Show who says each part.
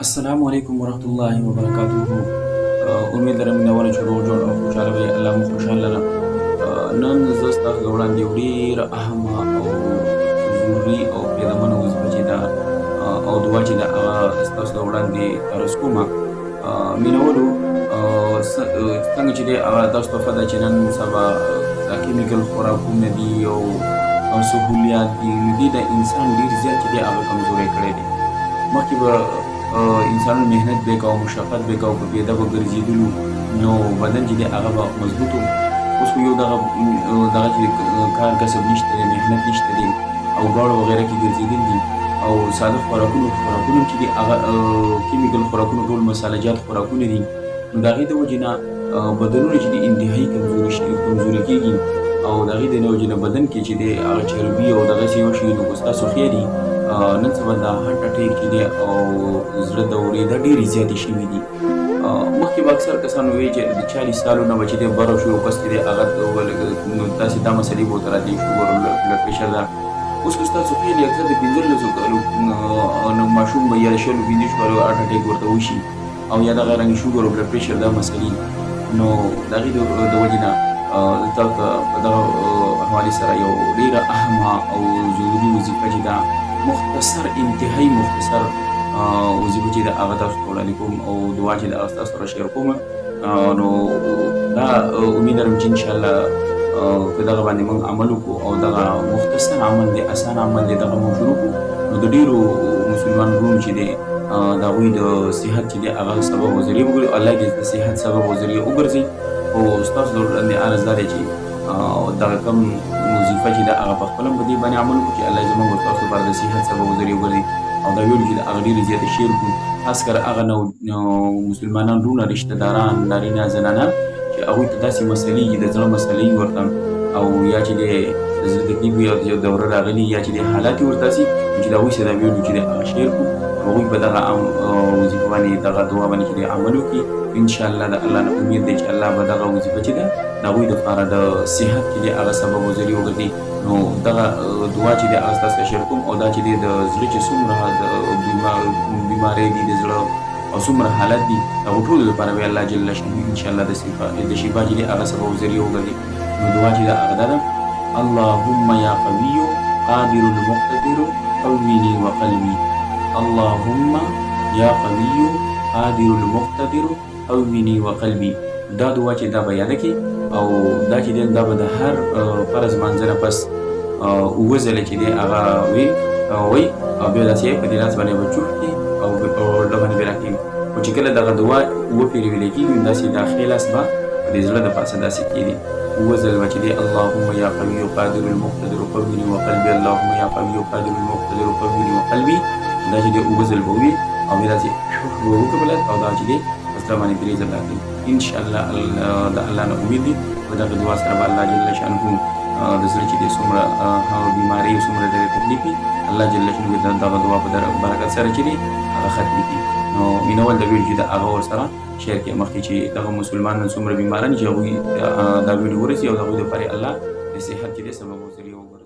Speaker 1: السلام علیکم ورحمۃ اللہ وبرکاتہ. امید لرم مینوالو چې روغ جوړ او خوشحاله وي. الله مو خوشحاله لرم. نن زه ستاسو د وړاندې یو ډېره اهمه او ضروري او بېدمنه وظیفه چې ده او دعا چې ده هغه ستاسو د وړاندې عرض کومه. مینوالو څنګه چې دی هغه تاسو ته پته ده چې نن سبا دا کیمیکل خوراکونه دي او سهولیات دي، نو دې د انسان ډېر زیات چې دی هغه کمزوری کړی دی. مخکې به انسان مهنت به کوه، مشقت به کوه، په پیاده به ګرځېدلو نو بدن چې دی هغه به مضبوط و. اوس خو یو دغه چې کار کسب نشته دی، مهنت نشته دی او ګاړو وغیره کې ګرځېدل دي او ساده خوراکونه چې دي هغه کیمیکل خوراکونه ټول مساله جات خوراکونه دي. نو د هغې د وجې نه بدنونه چې دي انتهایي کمزوري کېږي او د هغې د وجې نه بدن کې چې دی هغه چربي او دغسې یو شي نو که ستاسو خیا دي نن سبا د هارټ اټیک چې دی او زړه دورې دا ډېرې زیاتې شوي دي. مخکې به اکثر کسانو وایي چې د 40 سالو نه به چې دی بره شو کس چې دی هغه نو داسې دا مسلې به ورته راتلې، شوګر بلډ پرېشر ده. اوس که ستاسو خیال یې اکثر د 15 کالو نو ماشوم به یا د 15 کالو هارټ اټیک ورته وشي او یا دغه رنګې شوګر او بلډ پرېشر دا مسلې. نو د هغې د وجې نه تاسو ته په دغه حوالې سره یو ډېره اهمه او ضروري وظیفه چې ده مختصر، انتهایی مختصر وظیفه چې ده هغه تاسو ته وړاندې کوم او دعا چې ده هغه تاسو سره شیر کوم. نو دا امید لرم چې انشاءالله که دغه باندې موږ عمل وکړو او دغه مختصر عمل دی، اسان عمل دی، دغه موږ شروع کړو نو د ډېرو مسلمان وروڼو چې دی د هغوی د صحت چې دی هغه سبب او ذریعه وګرځي. الله دې د صحت سبب او ذریعه وګرځي او ستاسو د وړاندې عرض دا دی چې دغه کوم وظیفه چې ده هغه په خپله په دې باندې عمل وکړو چې الله زموږ او ستاسو لپاره د صحت سبب او ذریعه وګرځي او دا ویډیو چې ده هغه ډېرې زیاتې شیر کړو، خاص کر هغه مسلمانان وروڼه، رشته داران، نارینه زنانه چې هغوی ته داسې مسلې دي، د زړه مسلې ورته او یا چې دی د زړه تکلیف یا دوره راغلي یا چې دی حالات یې ورته هسي چې د هغوی سره دا ویډیو چې دی هغه شیر کړو. هغوی په دغه وظیفه باندې دغه دعا باندې چې دی عمل وکړي. انشاءالله د الله نه امید دی چې الله به دغه وظیفه چې ده د هغوی دپاره د صحت چې دی هغه سبب او ذریعه وګرځي. نو دغه دعا چې دی هغه ستاسو ته شیر کوم او دا چې دی د زړه چې څومره بیمارۍ دي د زړه او څومره حالت دي هغو ټولو لپاره به الله جل شانه انشاءالله د شفا چې دی هغه سبب او ذریعه وګرځي. نو دعا چې ده هغه دا ده: اللهم یا قوي قادر المقتدر قویني وقلبي. اللهم یا قوي قادر المقتدر قویني وقلبي. دا دعا چې دا به یاده کړي او دا چې دی دا به د هر فرض لمانځه نه پس 7 ځله چې دی هغه وایي او بیا داسې په دې لاس باندې به چوټ کړي او زړه باندې به راکړي. خو چې کله دغه دعا 7 پېرې ویلې کېږي نو داسې دا ښی لاس به په دې زړه د پاسه داسې کېږي 7 ځله به چې دی اللهم یا قوي قادر المقتدر قویني وقلبي. اللهم یا قوي قادر المقتدر قویني وقلبي. دا چې دی 7 ځله به ووایي او بیا داسې به وکړي او دا چې دی په زړه باندې 3 ځله راکړي. انشاءالله د الله نه امید دی په دغه دعا سره به الله جل شانه د زړه چې دی څومره بیمارۍ او څومره ډېرې تکلیف وي الله جل شانه دغه دعا په برکت سره چې دی هغه ختمې کړي. نو مینوال د ویډیو چې ده هغه ورسره شیر کړي مخکې چې دغه مسلمانان څومره بیماران چې هغوی دا ویډیو ورسي او د هغوی دپاره الله د صحت چې دی سبب او ذریعه وګرځي.